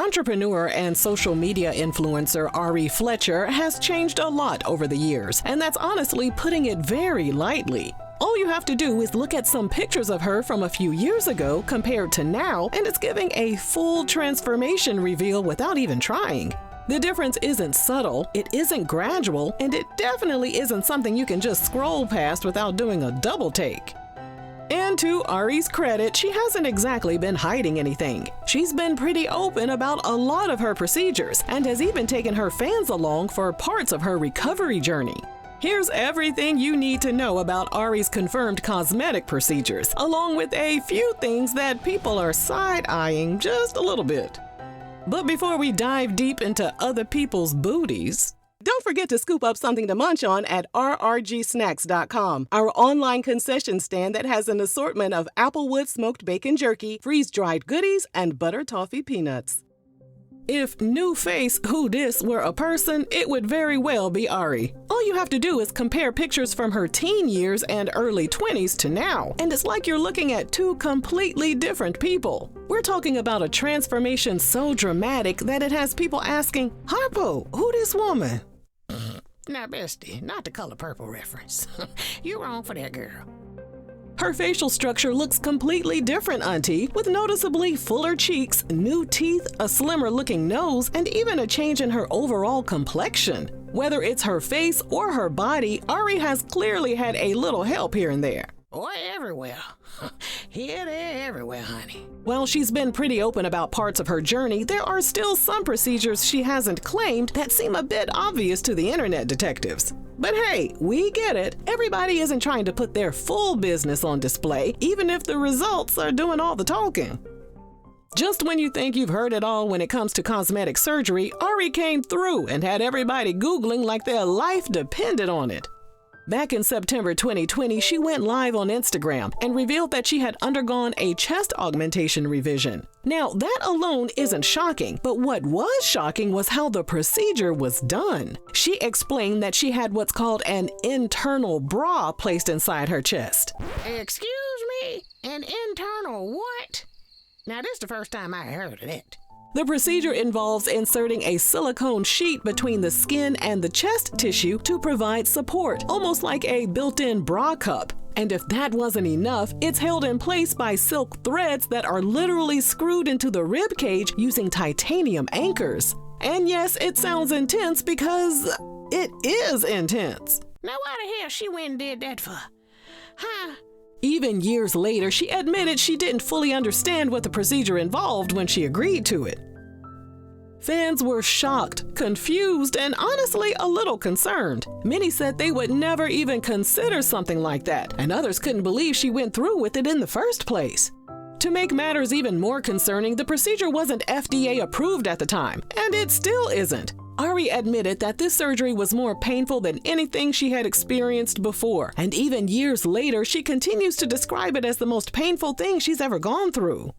Entrepreneur and social media influencer Ari Fletcher has changed a lot over the years, and that's honestly putting it very lightly. All you have to do is look at some pictures of her from a few years ago compared to now, and it's giving a full transformation reveal without even trying. The difference isn't subtle, it isn't gradual, and it definitely isn't something you can just scroll past without doing a double take. And to Ari's credit, she hasn't exactly been hiding anything. She's been pretty open about a lot of her procedures and has even taken her fans along for parts of her recovery journey. Here's everything you need to know about Ari's confirmed cosmetic procedures, along with a few things that people are side-eyeing just a little bit. But before we dive deep into other people's booties, don't forget to scoop up something to munch on at rrgsnacks.com, our online concession stand that has an assortment of Applewood smoked bacon jerky, freeze-dried goodies, and butter toffee peanuts. If New Face Who Dis were a person, it would very well be Ari. All you have to do is compare pictures from her teen years and early 20s to now, and it's like you're looking at two completely different people. We're talking about a transformation so dramatic that it has people asking, "Harpo, who this woman?" Now, bestie, not the color purple reference. You're wrong for that, girl. Her facial structure looks completely different, Auntie, with noticeably fuller cheeks, new teeth, a slimmer-looking nose, and even a change in her overall complexion. Whether it's her face or her body, Ari has clearly had a little help here and there. Boy, everywhere. Here, there, everywhere, honey. While she's been pretty open about parts of her journey, there are still some procedures she hasn't claimed that seem a bit obvious to the internet detectives. But hey, we get it. Everybody isn't trying to put their full business on display, even if the results are doing all the talking. Just when you think you've heard it all when it comes to cosmetic surgery, Ari came through and had everybody Googling like their life depended on it. Back in September 2020, she went live on Instagram and revealed that she had undergone a chest augmentation revision. Now, that alone isn't shocking, but what was shocking was how the procedure was done. She explained that she had what's called an internal bra placed inside her chest. Excuse me? An internal what? Now, this is the first time I heard of it. The procedure involves inserting a silicone sheet between the skin and the chest tissue to provide support, almost like a built-in bra cup. And if that wasn't enough, it's held in place by silk threads that are literally screwed into the rib cage using titanium anchors. And yes, it sounds intense because it is intense. Now, why the hell she went and did that for? Huh? Even years later, she admitted she didn't fully understand what the procedure involved when she agreed to it. Fans were shocked, confused, and honestly a little concerned. Many said they would never even consider something like that, and others couldn't believe she went through with it in the first place. To make matters even more concerning, the procedure wasn't FDA approved at the time, and it still isn't. Ari admitted that this surgery was more painful than anything she had experienced before, and even years later, she continues to describe it as the most painful thing she's ever gone through.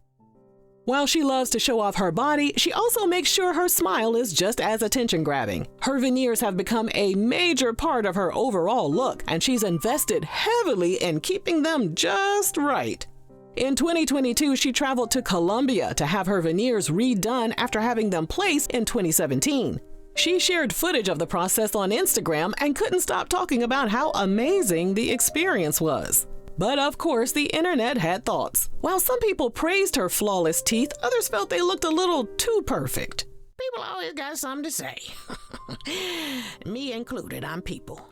While she loves to show off her body, she also makes sure her smile is just as attention-grabbing. Her veneers have become a major part of her overall look, and she's invested heavily in keeping them just right. In 2022, she traveled to Colombia to have her veneers redone after having them placed in 2017. She shared footage of the process on Instagram and couldn't stop talking about how amazing the experience was. But of course, the internet had thoughts. While some people praised her flawless teeth, others felt they looked a little too perfect. People always got something to say. Me included, I'm people.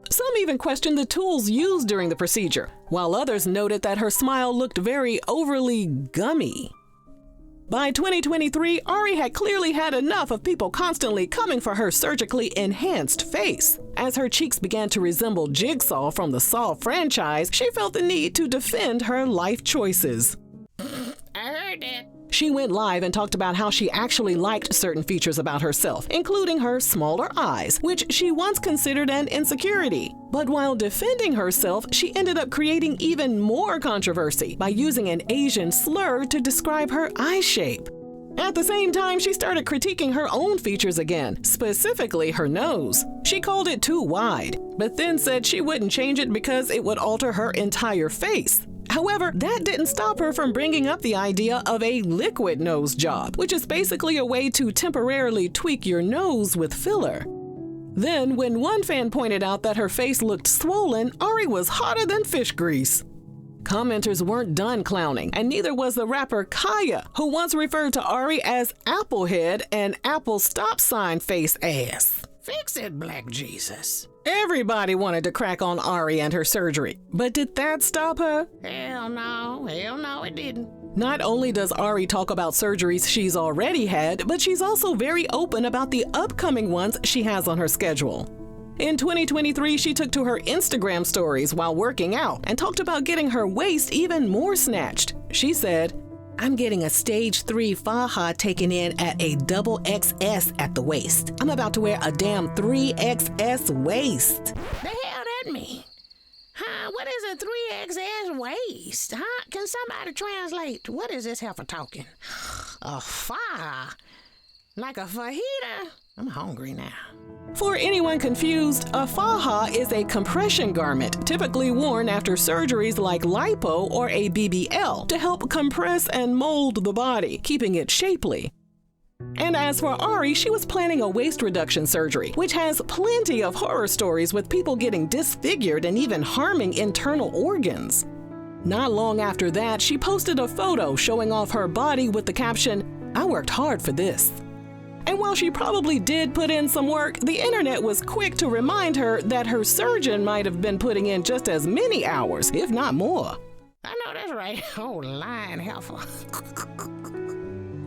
Some even questioned the tools used during the procedure, while others noted that her smile looked very overly gummy. By 2023, Ari had clearly had enough of people constantly coming for her surgically enhanced face. As her cheeks began to resemble Jigsaw from the Saw franchise, she felt the need to defend her life choices. I heard that. She went live and talked about how she actually liked certain features about herself, including her smaller eyes, which she once considered an insecurity. But while defending herself, she ended up creating even more controversy by using an Asian slur to describe her eye shape. At the same time, she started critiquing her own features again, specifically her nose. She called it too wide, but then said she wouldn't change it because it would alter her entire face. However, that didn't stop her from bringing up the idea of a liquid nose job, which is basically a way to temporarily tweak your nose with filler. Then, when one fan pointed out that her face looked swollen, Ari was hotter than fish grease. Commenters weren't done clowning, and neither was the rapper Kaya, who once referred to Ari as Applehead and Apple stop sign face ass. Fix it, Black Jesus. Everybody wanted to crack on Ari and her surgery, but did that stop her? Hell no, it didn't. Not only does Ari talk about surgeries she's already had, but she's also very open about the upcoming ones she has on her schedule. In 2023, she took to her Instagram stories while working out and talked about getting her waist even more snatched. She said, "I'm getting a stage 3 faja taken in at a double XS at the waist. I'm about to wear a damn 3XS waist." The hell that mean? Huh? What is a 3XS waist? Huh? Can somebody translate? What is this heifer talking? A faja? Like a fajita? I'm hungry now. For anyone confused, a faja is a compression garment typically worn after surgeries like lipo or a BBL to help compress and mold the body, keeping it shapely. And as for Ari, she was planning a waist reduction surgery, which has plenty of horror stories with people getting disfigured and even harming internal organs. Not long after that, she posted a photo showing off her body with the caption, "I worked hard for this." And while she probably did put in some work, the internet was quick to remind her that her surgeon might have been putting in just as many hours, if not more. I know that's right. Oh, lying heifer.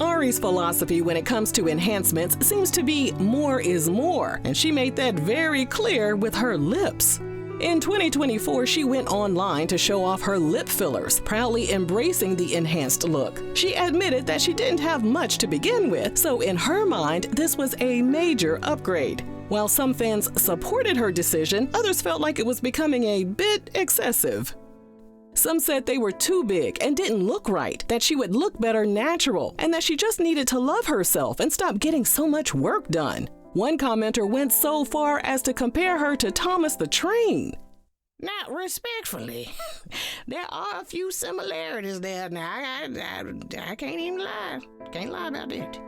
Ari's philosophy when it comes to enhancements seems to be more is more, and she made that very clear with her lips. In 2024, she went online to show off her lip fillers, proudly embracing the enhanced look. She admitted that she didn't have much to begin with, so in her mind, this was a major upgrade. While some fans supported her decision, others felt like it was becoming a bit excessive. Some said they were too big and didn't look right, that she would look better natural, and that she just needed to love herself and stop getting so much work done. One commenter went so far as to compare her to Thomas the Train. Now, respectfully, there are a few similarities there. Now, I can't even lie. Can't lie about that.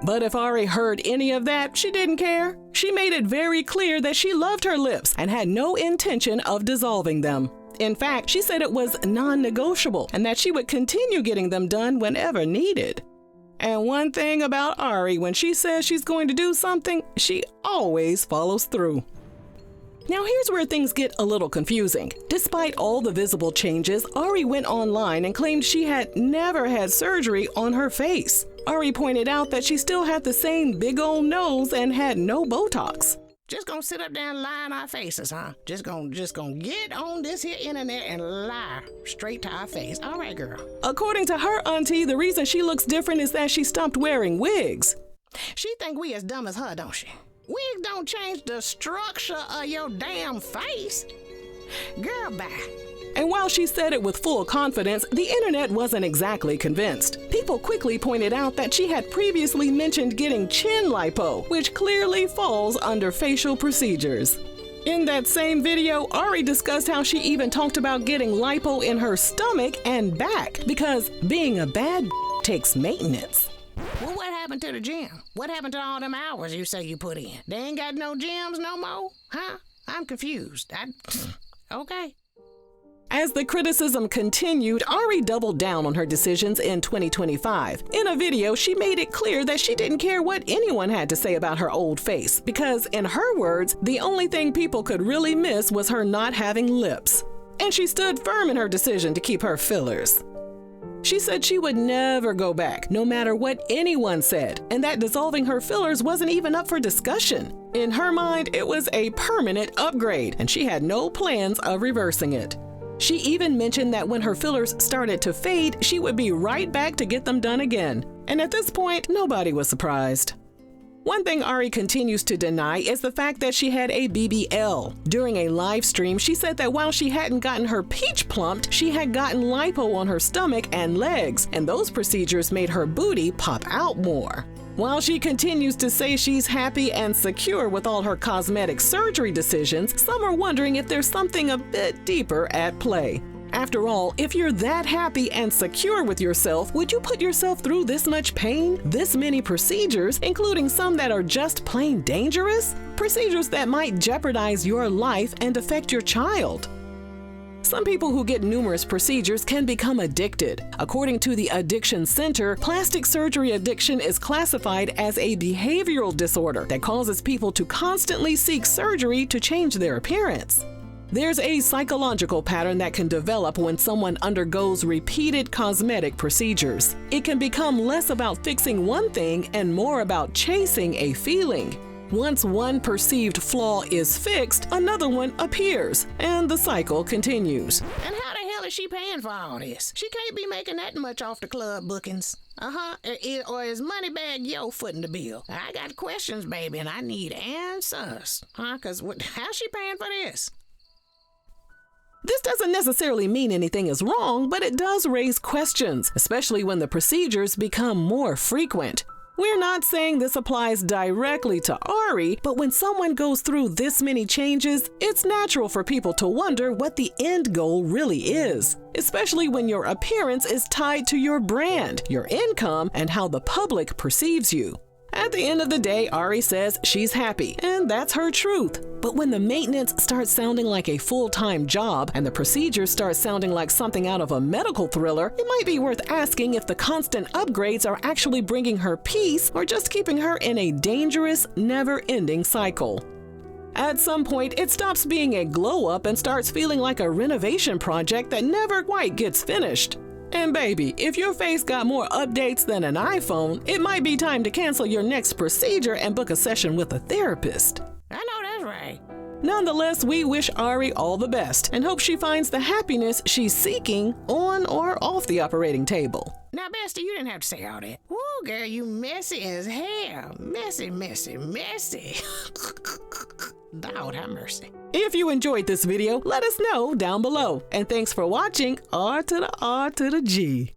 But if Ari heard any of that, she didn't care. She made it very clear that she loved her lips and had no intention of dissolving them. In fact, she said it was non-negotiable and that she would continue getting them done whenever needed. And one thing about Ari, when she says she's going to do something, she always follows through. Now here's where things get a little confusing. Despite all the visible changes, Ari went online and claimed she had never had surgery on her face. Ari pointed out that she still had the same big old nose and had no Botox. Just gonna sit up there and lie in our faces, huh? Just gonna get on this here internet and lie straight to our face. All right, girl. According to her auntie, the reason she looks different is that she stopped wearing wigs. She think we as dumb as her, don't she? Wigs don't change the structure of your damn face. Girl, bye. And while she said it with full confidence, the internet wasn't exactly convinced. People quickly pointed out that she had previously mentioned getting chin lipo, which clearly falls under facial procedures. In that same video, Ari discussed how she even talked about getting lipo in her stomach and back, because being a bad takes maintenance. Well, what happened to the gym? What happened to all them hours you say you put in? They ain't got no gyms no more? Huh? I'm confused. Okay. As the criticism continued, Ari doubled down on her decisions in 2025. In a video, she made it clear that she didn't care what anyone had to say about her old face, because in her words, the only thing people could really miss was her not having lips. And she stood firm in her decision to keep her fillers. She said she would never go back, no matter what anyone said, and that dissolving her fillers wasn't even up for discussion. In her mind, it was a permanent upgrade, and she had no plans of reversing it. She even mentioned that when her fillers started to fade, she would be right back to get them done again. And at this point, nobody was surprised. One thing Ari continues to deny is the fact that she had a BBL. During a live stream, she said that while she hadn't gotten her peach plumped, she had gotten lipo on her stomach and legs, and those procedures made her booty pop out more. While she continues to say she's happy and secure with all her cosmetic surgery decisions, some are wondering if there's something a bit deeper at play. After all, if you're that happy and secure with yourself, would you put yourself through this much pain, this many procedures, including some that are just plain dangerous? Procedures that might jeopardize your life and affect your child. Some people who get numerous procedures can become addicted. According to the Addiction Center, plastic surgery addiction is classified as a behavioral disorder that causes people to constantly seek surgery to change their appearance. There's a psychological pattern that can develop when someone undergoes repeated cosmetic procedures. It can become less about fixing one thing and more about chasing a feeling. Once one perceived flaw is fixed, another one appears, and the cycle continues. And how the hell is she paying for all this? She can't be making that much off the club bookings. Or is Moneybag Yo footing the bill? I got questions, baby, and I need answers. Because how's she paying for this? This doesn't necessarily mean anything is wrong, but it does raise questions, especially when the procedures become more frequent. We're not saying this applies directly to Ari, but when someone goes through this many changes, it's natural for people to wonder what the end goal really is, especially when your appearance is tied to your brand, your income, and how the public perceives you. At the end of the day, Ari says she's happy, and that's her truth. But when the maintenance starts sounding like a full-time job and the procedures start sounding like something out of a medical thriller, it might be worth asking if the constant upgrades are actually bringing her peace or just keeping her in a dangerous, never-ending cycle. At some point, it stops being a glow-up and starts feeling like a renovation project that never quite gets finished. And baby, if your face got more updates than an iPhone, it might be time to cancel your next procedure and book a session with a therapist. I know that's right. Nonetheless, we wish Ari all the best and hope she finds the happiness she's seeking on or off the operating table. Now, Bestie, you didn't have to say all that. Woo, girl, you messy as hell. Messy, messy, messy. Lord have mercy. If you enjoyed this video, let us know down below. And thanks for watching R to the R to the G.